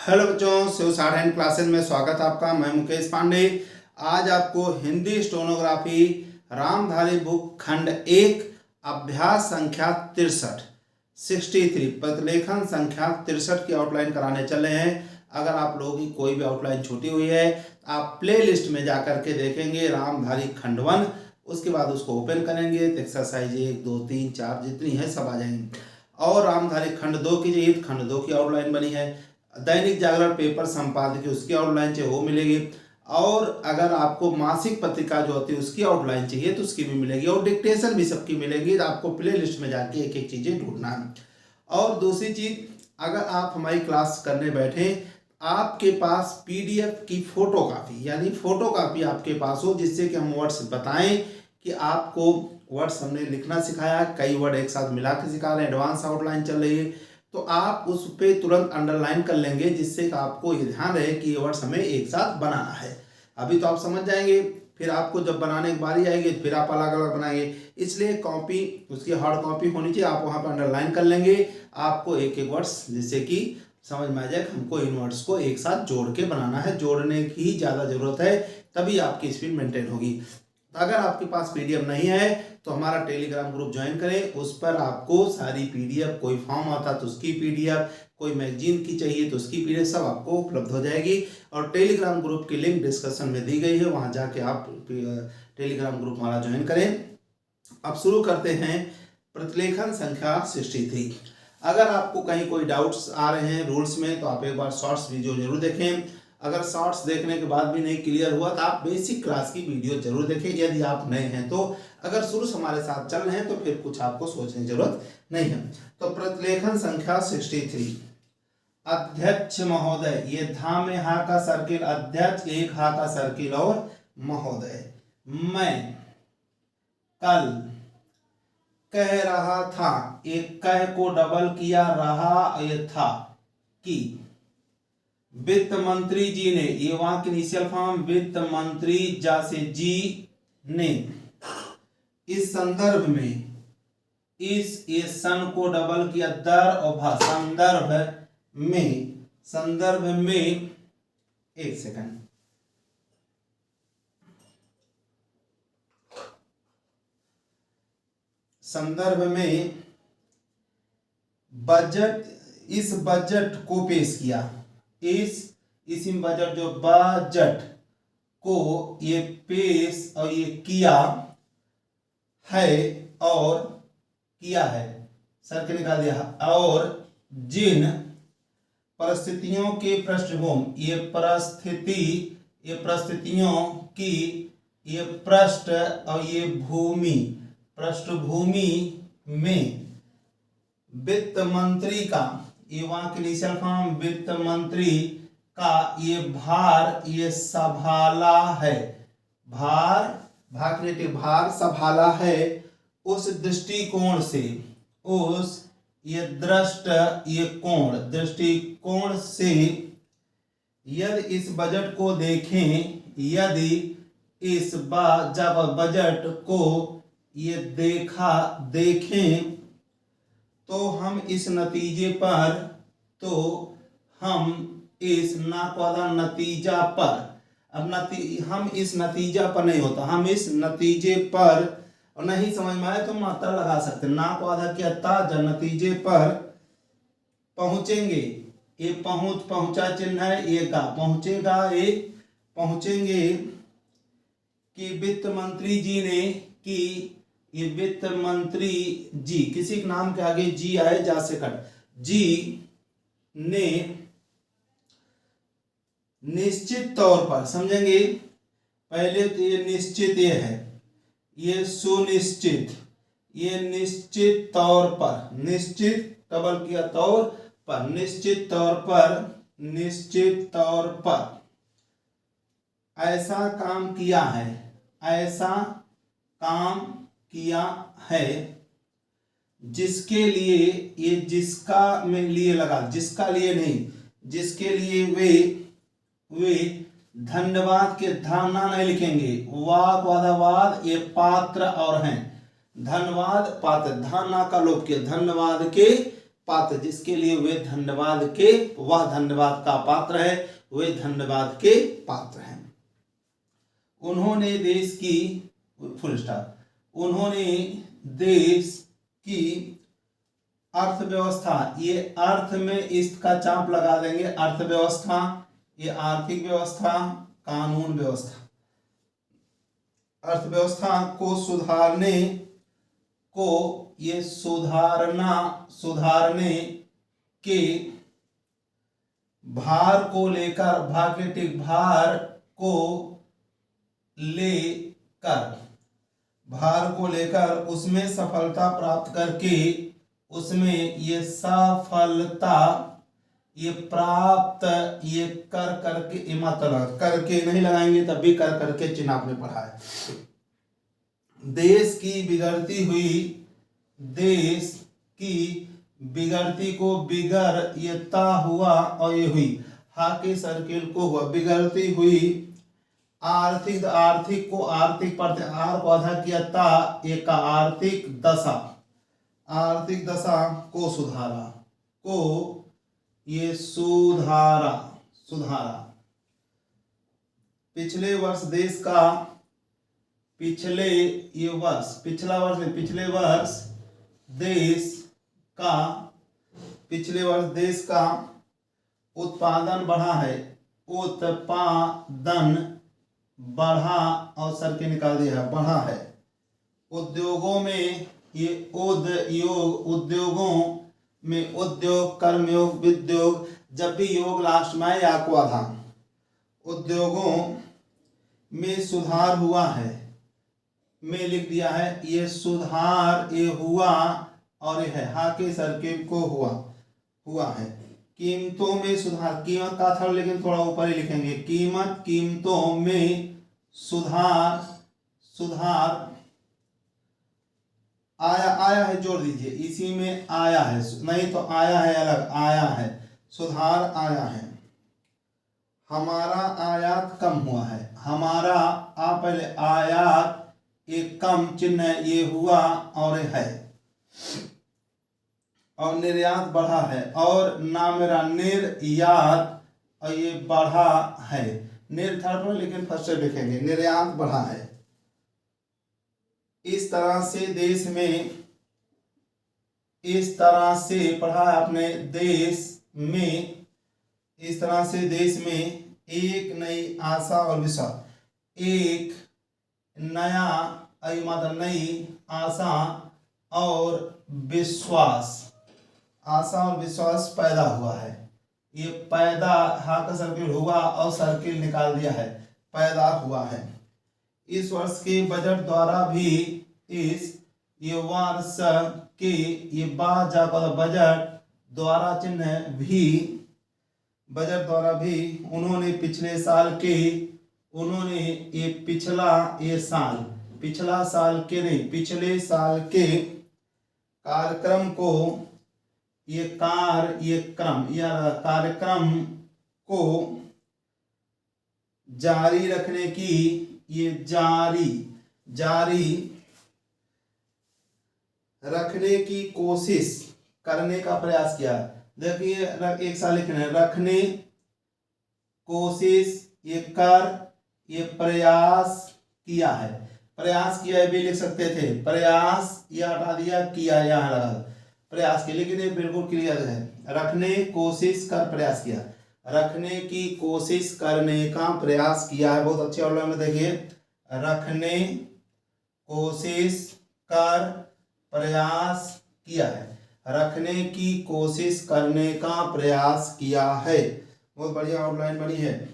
Hello बच्चों, शिव साढ़े classes में स्वागत है आपका। मैं मुकेश पांडे। आज आपको हिंदी स्टेनोग्राफी रामधारी बुक खंड 1 अभ्यास संख्या 63 प्रतिलेखन संख्या 63 की आउटलाइन कराने चले हैं। अगर आप लोगों की कोई भी आउटलाइन छूटी हुई है तो आप प्ले लिस्ट में जा करके देखेंगे रामधारी खंड 1, उसके बाद उसको ओपन करेंगे तो एक्सरसाइज 1, 2, 3, 4 जितनी है सब आ जाएंगी। और रामधारी खंड 2 की चाहिए तो खंड 2 की आउटलाइन बनी है। दैनिक जागरण पेपर संपादकीय उसकी आउटलाइन चाहिए वो मिलेगी। और अगर आपको मासिक पत्रिका जो होती है उसकी आउटलाइन चाहिए तो उसकी भी मिलेगी, और डिक्टेशन भी सबकी मिलेगी। तो आपको प्ले लिस्ट में जाके एक एक चीज़ें ढूंढना है। और दूसरी चीज़, अगर आप हमारी क्लास करने बैठे आपके पास पीडीएफ की फोटो कापी यानी फोटो कापी आपके पास हो, जिससे कि हम वर्ड्स बताएं कि आपको वर्ड्स हमने लिखना सिखाया, कई वर्ड एक साथ मिला के सिखा रहे हैं, एडवांस आउटलाइन चल रही है, तो आप उस पर तुरंत अंडरलाइन कर लेंगे, जिससे कि आपको ये ध्यान रहे कि ये वर्ड्स हमें एक साथ बनाना है। अभी तो आप समझ जाएंगे, फिर आपको जब बनाने की बारी आएगी फिर आप अलग अलग बनाएंगे। इसलिए कॉपी उसकी हार्ड कॉपी होनी चाहिए, आप वहाँ पर अंडरलाइन कर लेंगे। आपको एक एक वर्ड्स जिससे कि समझ में आ जाए हमको इन वर्ड्स को एक साथ जोड़ के बनाना है। जोड़ने की ज़्यादा ज़रूरत है, तभी आपकी स्पीड मेंटेन होगी। अगर आपके पास पीडीएफ नहीं है तो हमारा टेलीग्राम ग्रुप ज्वाइन करें। उस पर आपको सारी पीडीएफ, कोई फॉर्म आता तो उसकी पीडीएफ, कोई मैगजीन की चाहिए तो उसकी पीडीएफ सब आपको उपलब्ध हो जाएगी। और टेलीग्राम ग्रुप की लिंक डिस्क्रिप्शन में दी गई है, वहां जाके आप टेलीग्राम ग्रुप हमारा ज्वाइन करें। अब शुरू करते हैं प्रतिलेखन संख्या 63। अगर आपको कहीं कोई डाउट्स आ रहे हैं रूल्स में तो आप एक बार शॉर्ट्स वीडियो जरूर देखें। अगर शॉर्ट्स देखने के बाद भी नहीं क्लियर हुआ तो आप बेसिक क्लास की वीडियो जरूर देखें, यदि आप नए हैं तो। अगर शुरू से हमारे साथ चल रहे हैं तो फिर कुछ आपको सोचने की जरूरत नहीं है। तो प्रतिलेखन संख्या 63। अध्यक्ष महोदय, ये धा में हा का सर्किल, अध्यक्ष एक हा का सर्किल और महोदय। मैं कल कह रहा था, एक कह को डबल किया, रहा ये था कि वित्त मंत्री जी ने, ये वहां की इनिशियल फॉर्म वित्त मंत्री जा से जी ने इस संदर्भ में, इस ये सन को डबल किया, दर और भा, संदर्भ में एक सेकंड, संदर्भ में बजट, इस बजट को पेश किया। इसी बजट जो बजट को ये पेश और ये किया है और किया है, सर के निकाल दिया। और जिन परिस्थितियों के पृष्ठभूमि, ये परिस्थिति, ये परिस्थितियों की, ये पृष्ठ और ये भूमि, पृष्ठभूमि में वित्त मंत्री का, ये वहां की इनिशियल फॉर्म वित्त मंत्री का ये भार, ये संभाला है, भार, भार संभाला है। उस दृष्टिकोण से, उस ये दृष्ट, ये कोण, दृष्टिकोण से यदि इस बजट को देखें, यदि इस जब बजट को ये देखें तो हम इस नतीजे पर, तो हम इस नाकवादा नतीजा पर, अब हम इस नतीजा पर नहीं होता, हम इस नतीजे पर, और नहीं समझ में आए तो मात्रा लगा सकते, नाकवादा क्या था, जब नतीजे पर पहुंचेंगे, ये पहुंचा चिन्ह है, ये का पहुंचेगा, ये पहुंचेंगे कि वित्त मंत्री जी ने, कि ये वित्त मंत्री जी, किसी के नाम के आगे जी आए, जा से कट, जी ने निश्चित तौर पर, समझेंगे पहले तो ये निश्चित, ये है, ये सुनिश्चित, ये निश्चित तौर पर, निश्चित डबल किया तौर पर, निश्चित तौर पर, निश्चित तौर पर ऐसा काम किया है, ऐसा काम किया है जिसके लिए, ये जिसका में लिए लगा, जिसका लिए नहीं, जिसके लिए वे धन्यवाद के धाना नहीं लिखेंगे, वाद वादावाद, ये पात्र और हैं, धन्यवाद पात्र, धाना का लोप किया, धन्यवाद के पात्र, जिसके लिए वे धन्यवाद के, वह धन्यवाद का पात्र है, वे धन्यवाद के पात्र हैं। उन्होंने देश की, फुल स्टॉप, उन्होंने देश की अर्थव्यवस्था, ये अर्थ में इसका चाप लगा देंगे, अर्थव्यवस्था, ये आर्थिक व्यवस्था, कानून व्यवस्था, अर्थव्यवस्था को सुधारने को, ये सुधारने के भार को लेकर, भार को लेकर उसमें सफलता प्राप्त करके, उसमें ये सफलता ये प्राप्त, ये कर करके, मतलब करके नहीं लगाएंगे तब भी कर करके चिन्ह आपने पढ़ा है। देश की बिगड़ती को बिगड़, ये ता हुआ और ये हुई, हा के सर्किल को हुआ, बिगड़ती हुई आर्थिक को, आर्थिक पढ़ते, आर को आधा किया ता, एक का आर्थिक दशा को सुधारा, को ये सुधारा। पिछले वर्ष देश का उत्पादन बढ़ा है, उत्पादन बढ़ा और सर के निकाल दिया है, बढ़ा है। उद्योगों में, ये उद्योगों में, उद्योग, कर्मयोग, विद्योग, जब भी योग लास्ट में या को आधा, उद्योगों में सुधार हुआ है, में लिख दिया है, ये सुधार ये हुआ और ये है, हा के सर्किल को हुआ है। कीमतों में सुधार, कीमत का था लेकिन थोड़ा ऊपर ही लिखेंगे, कीमतों में सुधार आया है, जोड़ दीजिए, इसी में आया है, नहीं तो आया है अलग, आया है, सुधार आया है। हमारा आयात कम हुआ है, हमारा पहले आयात एक कम चिन्ह ये हुआ और है, और निर्यात बढ़ा है, और ना मेरा निर्यात और ये बढ़ा है, थर्ड पर लेकिन फर्स्ट से लिखेंगे, निर्यात बढ़ा है। इस तरह से पढ़ा आपने, इस तरह से देश में एक नई आशा और विश्वास, एक नया मतलब नई आशा और विश्वास पैदा हुआ है। ये पैदा, हा का सर्किल हुआ और सर्किल निकाल दिया है, पैदा हुआ है। इस वर्ष के बजट द्वारा भी, ये वर्ष के, ये बाद जाकर बजट द्वारा चिन्ह भी, बजट द्वारा भी उन्होंने पिछले साल के, उन्होंने ये पिछले साल के कार्यक्रम को, ये कार्यक्रम को जारी रखने की, ये जारी रखने की कोशिश करने का प्रयास किया। देखिए एक साल लिखना, रखने, कोशिश, ये कर, ये प्रयास किया है, प्रयास किया है भी लिख सकते थे, प्रयास ये हटा दिया, किया यहाँ लगा, प्रयास किया, लेकिन ये बिल्कुल क्लियर है, रखने, कोशिश कर, प्रयास किया, रखने की कोशिश करने का प्रयास किया है। बहुत अच्छे ऑर्डर में देखिए, रखने, कोशिश कर, प्रयास किया है, रखने की कोशिश करने का प्रयास किया है। बहुत बढ़िया आउटलाइन बनी है।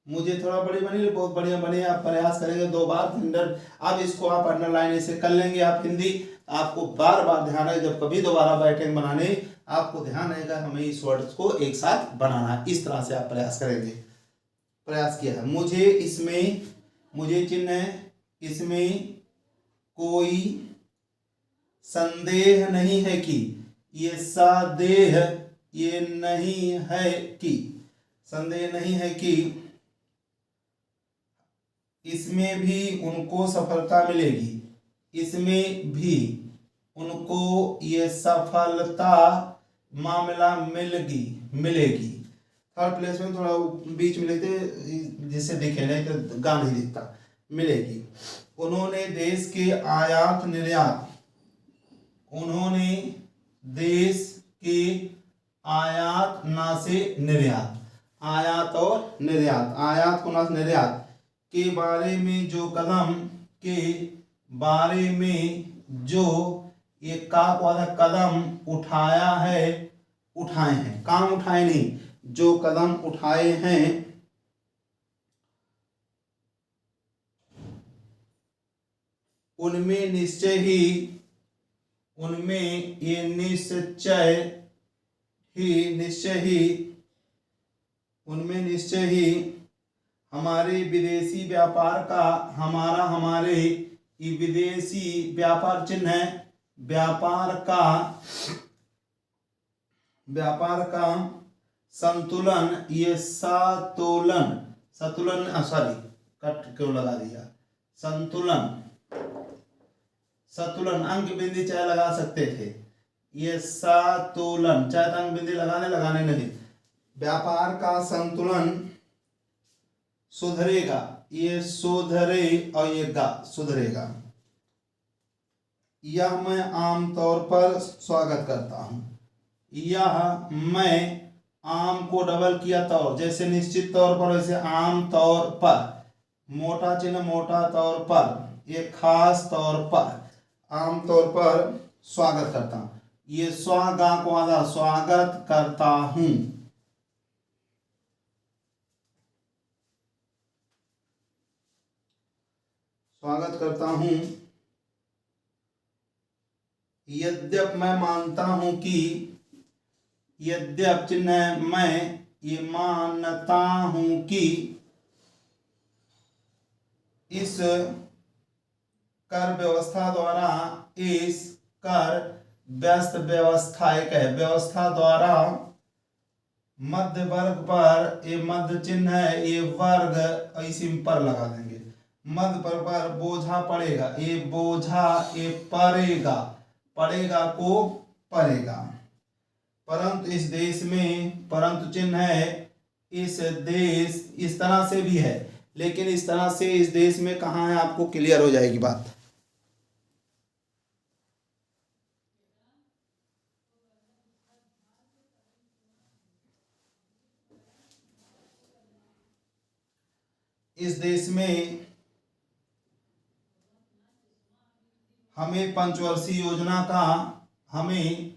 मुझे थोड़ा बड़ी बनी, बहुत बढ़िया बनी। आप प्रयास करेंगे 2 बार, अब इसको आप अंडरलाइन ऐसे कर लेंगे आप हिंदी, आपको बार बार ध्यान है, जब कभी दोबारा बैठेंगे बनाने आपको ध्यान आएगा हमें इस वर्ड्स को एक साथ बनाना है, इस तरह से आप प्रयास करेंगे। प्रयास किया है, मुझे चिन्ह है, इसमें कोई संदेह नहीं है कि, ये संदेह ये नहीं है कि, संदेह नहीं है कि इसमें भी उनको सफलता मिलेगी, इसमें भी उनको ये सफलता मामला मिलेगी। थर्ड प्लेस में थोड़ा बीच में लिखते जिससे दिखे, नहीं तो गा नहीं दिखता, मिलेगी। उन्होंने देश के आयात निर्यात, उन्होंने देश के आयात ना से निर्यात, आयात और निर्यात, आयात को ना से निर्यात के बारे में जो कदम, के बारे में जो ये कदम उठाया है, उठाए हैं, काम उठाए नहीं, जो कदम उठाए हैं उनमें निश्चय ही हमारे विदेशी व्यापार का, हमारे ये विदेशी व्यापार चिन्ह है, व्यापार का संतुलन, ये सतुलन सॉरी कट क्यों लगा दिया, संतुलन अंक बिंदी चाहे लगा सकते थे, ये सतुलन चाहे अंक बिंदी लगाने नहीं, व्यापार का संतुलन सुधरेगा, ये सुधरे और ये गा सुधरेगा। यह मैं आमतौर पर स्वागत करता हूं, यह मैं आम को डबल किया तौर, जैसे निश्चित तौर पर वैसे आम तौर पर, मोटा चिन्ह मोटा तौर पर, ये खास तौर पर, आम तौर पर स्वागत करता हूं, ये स्वागा को आधा स्वागत करता हूं। स्वागत करता हूं। यद्यप मैं मानता हूं कि, यद्यप चिन्ह मैं, ये मानता हूं कि इस कर व्यवस्था द्वारा, इस कर व्यस्त व्यवस्था, एक है व्यवस्था द्वारा मध्य वर्ग पर, ये मध्य चिन्ह है, ये वर्ग इसी पर लगा देंगे, मध्य पर बोझा पड़ेगा, ये बोझा, ये पड़ेगा को पड़ेगा। परंतु इस देश में, परंतु चिन्ह है, इस देश, इस तरह से भी है, लेकिन इस तरह से इस देश में कहाँ है आपको क्लियर हो जाएगी बात। इस देश में हमें पंचवर्षीय योजना का, हमें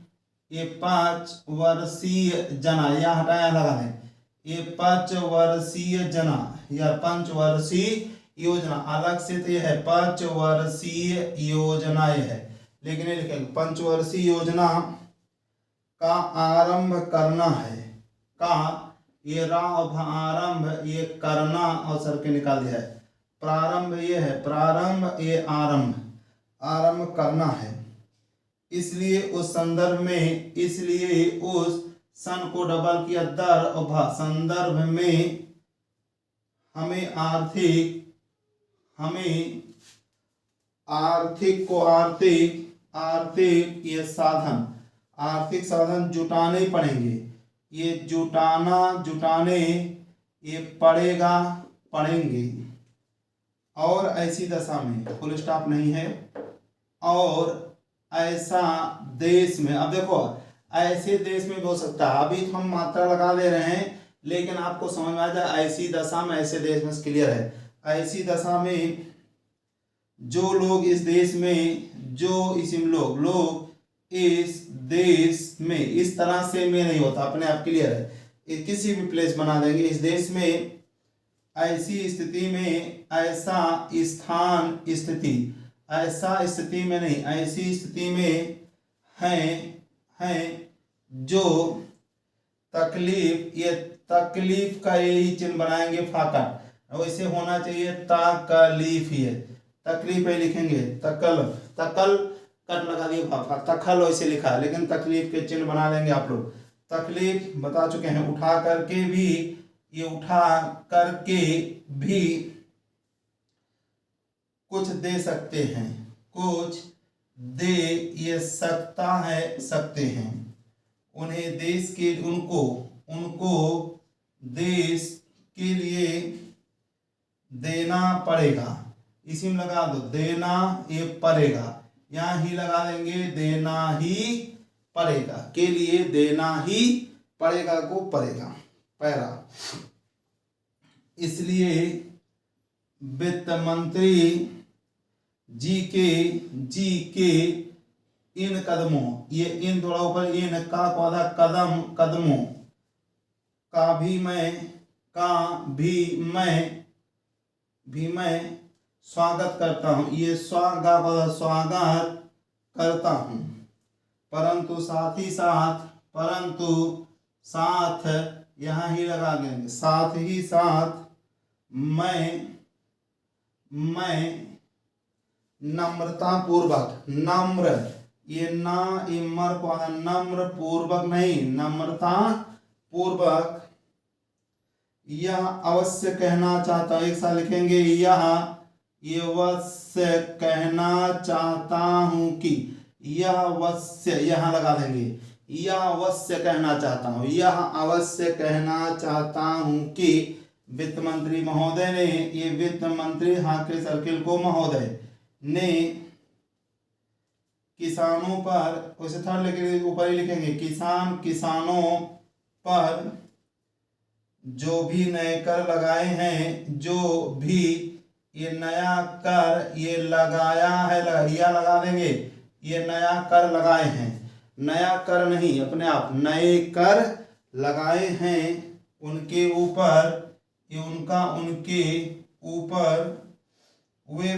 ये 5 वर्षीय जना, यह हटाया लगा है, ये 5 वर्षीय जना या 5 वर्षीय योजना, अलग से तो यह है 5 वर्षीय योजना, यह है, लेकिन ये लिखेंगे 5 वर्षीय योजना का आरंभ करना है, का ये आरंभ, ये करना और सर के निकाल दिया है, प्रारंभ ये है, प्रारंभ ये आरंभ करना है। इसलिए उस संदर्भ में, इसलिए उस सन को डबल किया दर और संदर्भ में हमें आर्थिक ये साधन, आर्थिक साधन जुटाने पड़ेंगे, ये जुटाने ये पड़ेंगे। और ऐसी दशा में, फुल स्टॉप नहीं है, और ऐसा देश में, अब देखो ऐसे देश में भी हो सकता है, अभी तो हम मात्रा लगा दे रहे हैं, लेकिन आपको समझ में आ जाए ऐसी दशा में, ऐसे देश में क्लियर है, ऐसी दशा में जो लोग इस देश में, जो इसमें लोग इस देश में, इस तरह से में नहीं होता, अपने आप क्लियर है, किसी भी प्लेस बना देंगे, इस देश में ऐसी स्थिति में, ऐसा स्थान स्थिति, ऐसा स्थिति में नहीं, ऐसी स्थिति में हैं जो तकलीफ, ये तकलीफ का यही चिन्ह बनाएंगे फाका, वैसे होना चाहिए तकलीफ, ही है तकलीफ है लिखेंगे, तकल कट लगा दिए फाफा, तखल वैसे लिखा है, लेकिन तकलीफ के चिन्ह बना लेंगे आप लोग। तकलीफ बता चुके हैं, उठा करके भी, ये उठा करके भी कुछ दे सकते हैं, कुछ दे ये सकता है, सकते हैं, उन्हें देश के उनको देश के लिए देना पड़ेगा। इसी में लगा दो देना, ये पड़ेगा, यहाँ ही लगा देंगे देना ही पड़ेगा, के लिए देना ही पड़ेगा को पड़ेगा। पैरा, इसलिए वित्त मंत्री जी के इन कदमों, ये इन थोड़ा ऊपर, इन का पौधा कदमों का भी मैं स्वागत करता हूँ। ये स्वागत करता हूँ, परंतु साथ यहाँ ही लगा देंगे, साथ ही साथ मैं नम्रता पूर्वक, नम्र ये ना इमर को नम्र पूर्वक नहीं, नम्रता पूर्वक यह अवश्य कहना चाहता हूँ। एक साथ लिखेंगे यह अवश्य कहना चाहता हूँ कि, यह अवश्य यहाँ लगा देंगे, यह अवश्य कहना चाहता हूँ, यह अवश्य कहना चाहता हूँ कि वित्त मंत्री महोदय ने, ये वित्त मंत्री हाके सर्किल को महोदय ने किसानों पर, उसे थर्ड लेके ऊपर ही लिखेंगे, किसानों पर जो भी नए कर लगाए हैं, जो भी ये नया कर ये लगाया है, या लगा देंगे, ये नया कर लगाए हैं, नया कर नहीं अपने आप, नए कर लगाए हैं, उनके ऊपर ये उनके ऊपर वे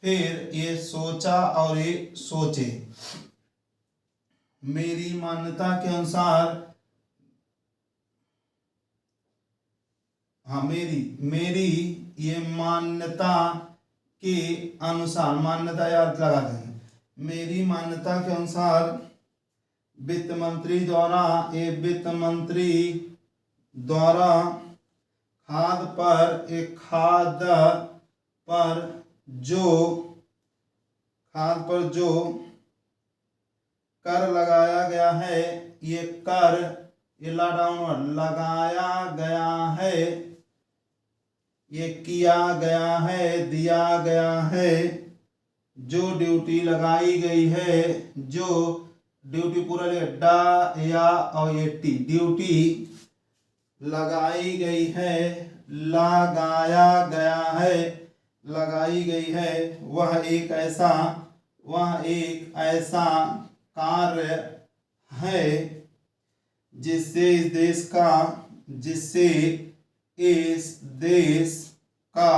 फिर ये सोचा और ये सोचे। मेरी मान्यता के अनुसार, हाँ मेरी ये मान्यता के अनुसार, मान्यता याद लगा देंगे, मेरी मान्यता के अनुसार वित्त मंत्री द्वारा खाद पर जो कर लगाया गया है, ये कर ये लगाया गया है, ये किया गया है, दिया गया है, जो ड्यूटी लगाई गई है, जो ड्यूटी पूरा डा या और ये टी, ड्यूटी लगाई गई है, लगाया गया है, लगाई गई है, वह एक ऐसा कार्य है जिससे इस देश का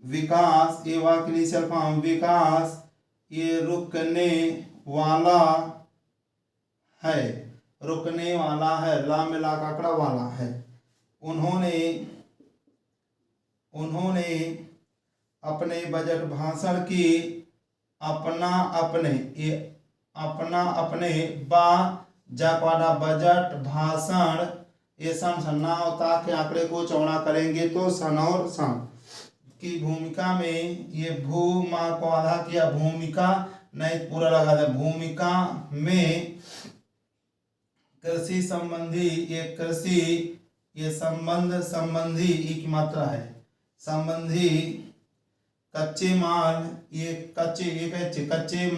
विकास, ये वाक्य फॉर्म, विकास ये रुकने वाला है, ला में ला काकड़ा वाला है। उन्होंने अपने बजट भाषण की अपने जापाना बजट भाषण ये सन्ना होता के आंकड़े को चौड़ा करेंगे तो सन और सन की भूमिका में, ये भू माँ को आधा किया, भूमिका नहीं पूरा लगा दे, भूमिका में कृषि संबंधी, ये संबंधी एक मात्रा है, संबंधी कच्चे माल, ये कच्चे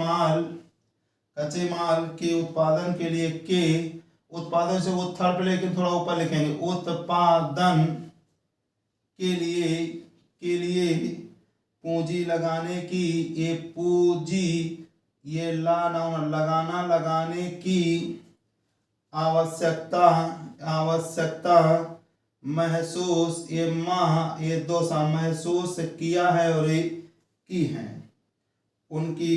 माल के उत्पादन के लिए, के उत्पादन से वो थर्ड पे लेकिन थोड़ा ऊपर लिखेंगे, उत्पादन के लिए पूंजी लगाने की, ये पूंजी ये लगाने की आवश्यकता महसूस, ये ये दो सा महसूस किया है और ये की है, उनकी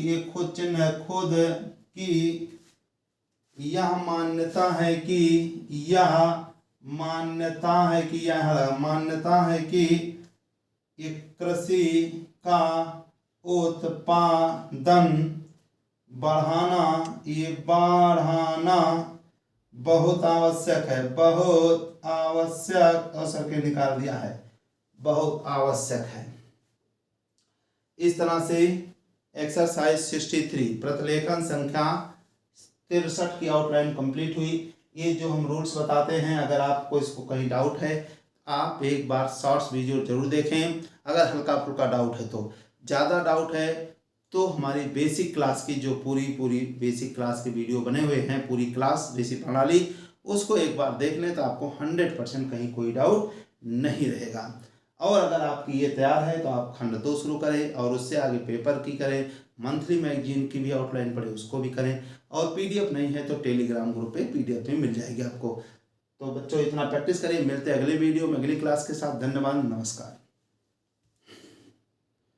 ये खुद की यह मान्यता है कि ये कृषि का उत्पादन बढ़ाना बहुत आवश्यक है, बहुत आवश्यक, अवसर के निकाल दिया है, बहुत आवश्यक है। इस तरह से एक्सरसाइज 63 प्रतिलेखन संख्या 63 की आउटलाइन कंप्लीट हुई। ये जो हम रूल्स बताते हैं, अगर आपको इसको कहीं डाउट है आप एक बार शॉर्ट्स वीडियो जरूर देखें। अगर हल्का फुल्का डाउट है तो, ज़्यादा डाउट है तो हमारी बेसिक क्लास की जो पूरी बेसिक क्लास के वीडियो बने हुए हैं, पूरी क्लास बेसिक प्रणाली, उसको एक बार देख लें तो आपको 100% कहीं कोई डाउट नहीं रहेगा। और अगर आपकी ये तैयार है तो आप खंड 2 शुरू करें और उससे आगे पेपर की करें, मंथली मैगजीन की भी आउटलाइन पढ़े उसको भी करें, और पीडीएफ नहीं है तो टेलीग्राम ग्रुप पे पीडीएफ में मिल जाएगी आपको। तो बच्चों इतना प्रैक्टिस करें। मिलते हैं अगले वीडियो में अगली क्लास के साथ। धन्यवाद, नमस्कार।